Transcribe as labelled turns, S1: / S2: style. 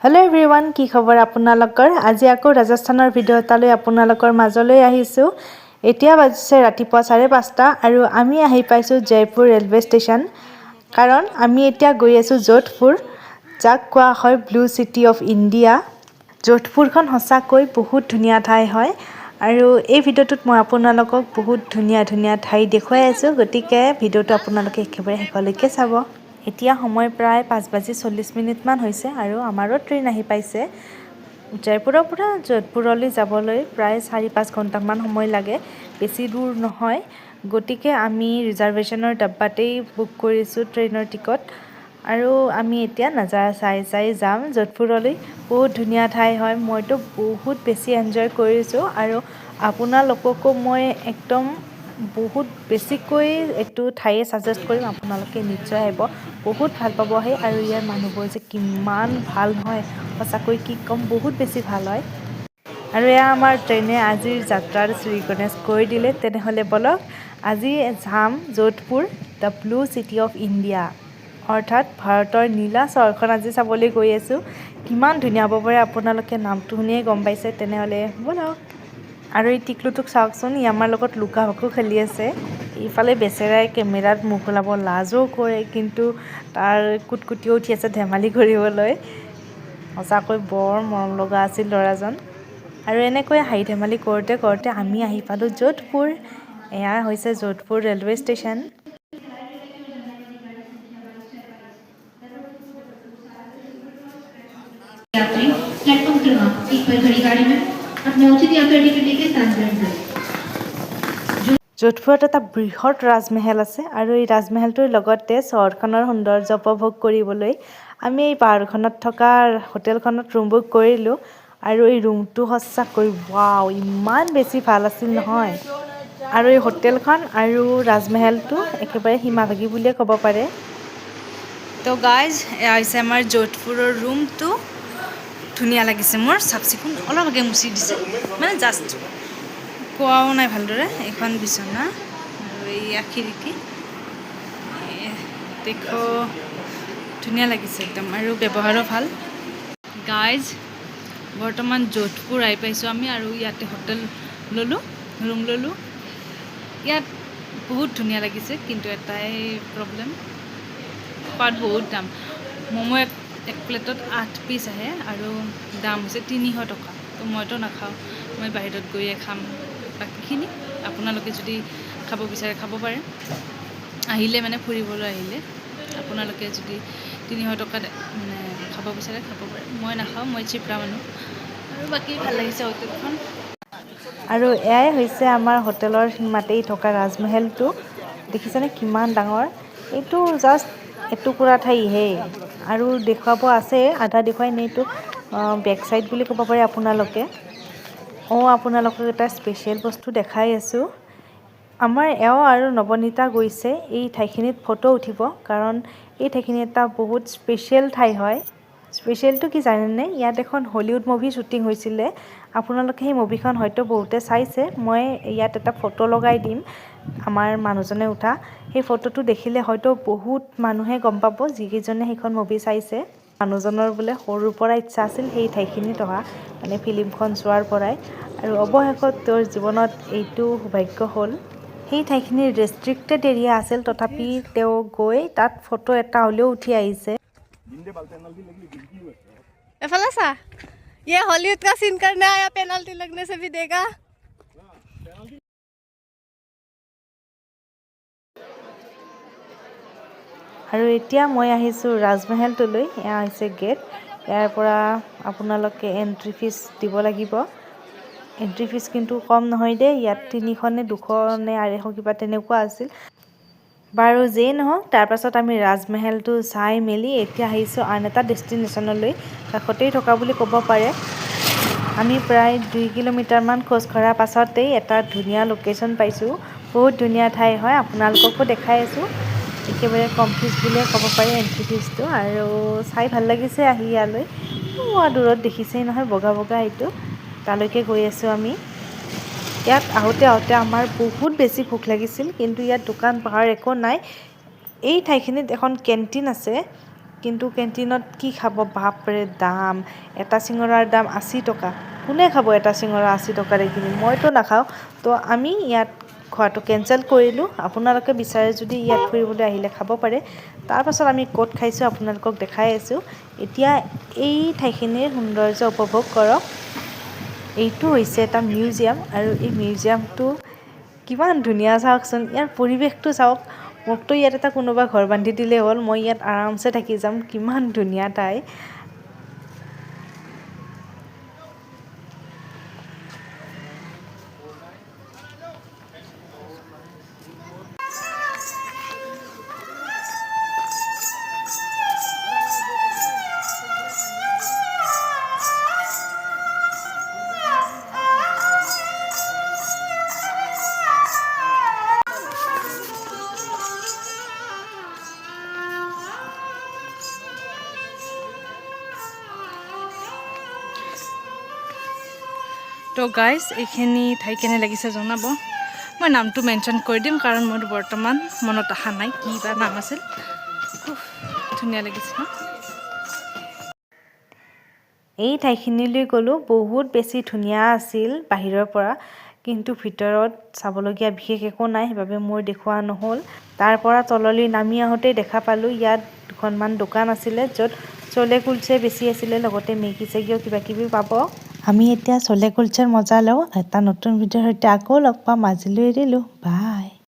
S1: Hello' everyone, কি খবৰ আপোনালোকৰ? আজি আকৌ ৰাজস্থানৰ ভিডিঅ' এটালৈ আপোনালোকৰ মাজলৈ আহিছোঁ। এতিয়া বাজিছে ৰাতিপুৱা 5:30 আৰু আমি আহি পাইছোঁ জয়পুৰ ৰেলৱে ষ্টেচন। কাৰণ আমি এতিয়া গৈ আছোঁ যোধপুৰ, যাক কোৱা হয় ব্লু চিটি অফ ইণ্ডিয়া। যোধপুৰখন সঁচাকৈ বহুত ধুনীয়া ঠাই হয় আৰু এই ভিডিঅ'টোত মই আপোনালোকক বহুত ধুনীয়া ধুনীয়া ঠাই দেখুৱাই আছোঁ। গতিকে ভিডিঅ'টো আপোনালোকে একেবাৰে শেষলৈকে চাব। এতিয়া সময় প্ৰায় 5:40 হৈছে আৰু আমাৰো ট্ৰেইন আহি পাইছে। জয়পুৰৰ পৰা যোধপুৰলৈ যাবলৈ প্ৰায় 4-5 ঘণ্টামান সময় লাগে, বেছি দূৰ নহয়। গতিকে আমি ৰিজাৰ্ভেশ্যনৰ ডাব্বাতেই বুক কৰিছোঁ ট্ৰেইনৰ টিকট আৰু আমি এতিয়া নাজাৰা চাই যাম যোধপুৰলৈ। বহুত ধুনীয়া ঠাই হয়, মইতো বহুত বেছি এনজয় কৰিছোঁ আৰু আপোনালোককো মই একদম বহুত বেছিকৈ এইটো ঠাইয়ে ছাজেষ্ট কৰিম। আপোনালোকে নিশ্চয় আহিব, বহুত ভাল পাব আহি। আৰু ইয়াৰ মানুহবোৰ যে কিমান ভাল নহয়, সঁচাকৈ কি ক'ম, বহুত বেছি ভাল হয়। আৰু এয়া আমাৰ ট্ৰেইনে আজিৰ যাত্ৰাৰ শ্ৰীগণেশ কৈ দিলে। তেনেহ'লে বলক আজি যাম Jodhpur, the blue city of India, অৰ্থাৎ ভাৰতৰ নীলা চহৰখন আজি চাবলৈ গৈ আছোঁ। কিমান ধুনীয়া হ'ব পাৰে, আপোনালোকে নামটো শুনিয়েই গম পাইছে। তেনেহ'লে বলক। আৰু এই টিকলুটোক চাওকচোন, ই আমাৰ লগত লুকা ভাকু খেলি আছে। ইফালে বেচেৰাই কেমেৰাত মুখ ওলাব লাজো কৰে, কিন্তু তাৰ কুটকুটিও উঠি আছে ধেমালি কৰিবলৈ। সঁচাকৈ বৰ মৰম লগা আছিল ল'ৰাজন। আৰু এনেকৈ হাঁহি ধেমালি কৰোঁতে কৰোঁতে আমি আহি পালোঁ যোধপুৰ। এয়া হৈছে যোধপুৰ ৰেলৱে ষ্টেচন।
S2: प्लेटफॉर्म क्रमांक 1 पर खड़ी गाड़ी में अपने उचित यात्रा टिकट लेकर स्थान ग्रहण करें।
S1: যোধপুৰত এটা বৃহৎ ৰাজমহল আছে আৰু এই ৰাজমহলটোৰ লগতে চহৰখনৰ সৌন্দৰ্য উপভোগ কৰিবলৈ আমি এই পাহাৰখনত থকা হোটেলখনত ৰুম বুক কৰিলোঁ। আৰু এই ৰুমটো সঁচাকৈ ৱাও, ইমান বেছি ভাল আছিল নহয়। আৰু এই হোটেলখন আৰু ৰাজমহলটো একেবাৰে সীমাভাগী বুলিয়ে ক'ব পাৰে। তো গাইজ, এয়া হৈছে আমাৰ যোধপুৰৰ ৰুমটো। ধুনীয়া লাগিছে মোৰ, চাফ চিকুণ, অলপ আগে মুচি দিছে, মানে জাষ্ট কোৱাও নাই ভালদৰে। এইখন বিচনা আৰু এইয়া খিৰিকী, দেখো ধুনীয়া লাগিছে একদম, আৰু ব্যৱহাৰো ভাল। গাইজ, বৰ্তমান যোধপুৰ আহি পাইছোঁ আমি আৰু ইয়াতে হোটেল ল'লোঁ, ৰুম ল'লোঁ। ইয়াত বহুত ধুনীয়া লাগিছে, কিন্তু এটাই প্ৰব্লেম, খোৱাত বহুত দাম। ম'ম' এক প্লেটত 8 পিচ আহে আৰু দাম হৈছে 300 টকা। তো মইতো নাখাওঁ, মই বাহিৰত গৈয়ে খাম বাকীখিনি। আপোনালোকে যদি খাব বিচাৰে খাব পাৰে, আহিলে মানে ফুৰিবলৈ আহিলে আপোনালোকে যদি 300 টকাত মানে খাব বিচাৰে খাব পাৰে। মই নাখাওঁ, মই চিপৰা মানুহ। আৰু বাকী ভাল লাগিছে হোটেলখন। আৰু এয়াই হৈছে আমাৰ হোটেলৰ সীমাতেই থকা ৰাজমহলটো। দেখিছেনে কিমান ডাঙৰ? এইটো জাষ্ট এটুকুৰা ঠাইহে আৰু দেখুৱাব আছে, আধা দেখুৱাই নে এইটো বেক চাইড বুলি ক'ব পাৰে আপোনালোকে। আপোনালোকক এটা স্পেচিয়েল বস্তু দেখাই আছোঁ। আমাৰ এওঁ আৰু নৱনীতা গৈছে এই ঠাইখিনিত ফটো উঠিব, কাৰণ এই ঠাইখিনি এটা বহুত স্পেচিয়েল ঠাই হয়। স্পেচিয়েলটো কি জানেনে? ইয়াত এখন হলিউড মুভি শ্বুটিং হৈছিলে। আপোনালোকে সেই মুভিখন হয়তো বহুতে চাইছে। মই ইয়াত এটা ফটো লগাই দিম, আমাৰ মানুহজনে উঠা। সেই ফটোটো দেখিলে হয়তো বহুত মানুহে গম পাব, যিকেইজনে সেইখন মুভি চাইছে। মানুহজনৰ বোলে সৰুৰ পৰা ইচ্ছা আছিল সেই ঠাইখিনিত অহা, মানে ফিল্মখন চোৱাৰ পৰাই, আৰু অৱশেষত তেওঁৰ জীৱনত এইটো সৌভাগ্য হ'ল। সেই ঠাইখিনি ৰেষ্ট্ৰিক্টেড এৰিয়া আছিল, তথাপি তেওঁ গৈ তাত ফটো এটা হ'লেও উঠি আহিছে।
S3: एफाला सा, ये हॉलीवुड का सीन करने आया, पेनल्टी लगने से भी देगा।
S1: আৰু এতিয়া মই আহিছোঁ ৰাজমহলটোলৈ। এয়া হৈছে গেট। ইয়াৰ পৰা আপোনালোকে এণ্ট্ৰি ফিজ দিব লাগিব। এণ্ট্ৰি ফিজ কিন্তু কম নহয় দেই, ইয়াত 300 নে 200 নে 250 কিবা তেনেকুৱা আছিল। বাৰু যেই নহওক, তাৰপাছত আমি ৰাজমহলটো চাই মেলি এতিয়া আহিছোঁ আন এটা ডেষ্টিনেশ্যনলৈ, কাষতেই থকা বুলি ক'ব পাৰে। আমি প্ৰায় 2 কিলোমিটাৰমান খোজ কঢ়াৰ পাছতেই এটা ধুনীয়া লোকেশ্যন পাইছোঁ। বহুত ধুনীয়া ঠাই হয়, আপোনালোককো দেখাই আছোঁ। একেবাৰে কম ফিজ বুলিয়ে ক'ব পাৰি এণ্ট্ৰি ফিজটো, আৰু চাই ভাল লাগিছে আহি ইয়ালৈ। দূৰত দেখিছেই নহয় বগা বগা এইটো, তালৈকে গৈ আছোঁ আমি। ইয়াত আহোঁতে আমাৰ বহুত বেছি ভোক লাগিছিল, কিন্তু ইয়াত দোকান পোহাৰ একো নাই। এই ঠাইখিনিত এখন কেণ্টিন আছে, কিন্তু কেণ্টিনত কি খাব, বাপৰে দাম, এটা চিঙৰাৰ দাম 80 টকা। কোনে খাব এটা চিঙৰা 80 টকাৰে কিনি? মইতো নাখাওঁ। তো আমি ইয়াত খোৱাটো কেঞ্চেল কৰিলোঁ। আপোনালোকে বিচাৰে যদি ইয়াত ফুৰিবলৈ আহিলে খাব পাৰে। তাৰপাছত আমি ক'ত খাইছোঁ আপোনালোকক দেখাই আছোঁ। এতিয়া এই ঠাইখিনিৰ সৌন্দৰ্য উপভোগ কৰক। এইটো হৈছে এটা মিউজিয়াম আৰু এই মিউজিয়ামটো কিমান ধুনীয়া চাওকচোন। ইয়াৰ পৰিৱেশটো চাওক। মোকতো ইয়াত এটা কোনোবা ঘৰ বান্ধি দিলেই হ'ল, মই ইয়াত আৰামছে থাকি যাম। কিমান ধুনীয়া ঠাই।
S3: তো গাইজ এইখিনি ঠাই কেনে লাগিছে জনাব। মই নামটো মেনশ্যন কৰি দিম কাৰণ মোৰ বৰ্তমান মনত অহা নাই কি বা নাম আছিল। ধুনীয়া লাগিছে ন?
S1: এই ঠাইখিনিলৈ গ'লোঁ, বহুত বেছি ধুনীয়া আছিল বাহিৰৰ পৰা, কিন্তু ভিতৰত চাবলগীয়া বিশেষ একো নাই, সেইবাবে মোৰ দেখুওৱা নহ'ল। তাৰ পৰা তললৈ নামি আহোঁতেই দেখা পালোঁ ইয়াত দুখনমান দোকান আছিলে, য'ত চলে কুলচে বেছি আছিলে, লগতে মেগী চেগীও কিবাকিবি পাব। আমি এতিয়া চলে কুলচেৰ মজা লওঁ। এটা নতুন ভিডিঅ'ৰ সৈতে আকৌ লগ পাম। আজিলৈ এৰিলোঁ, বাই।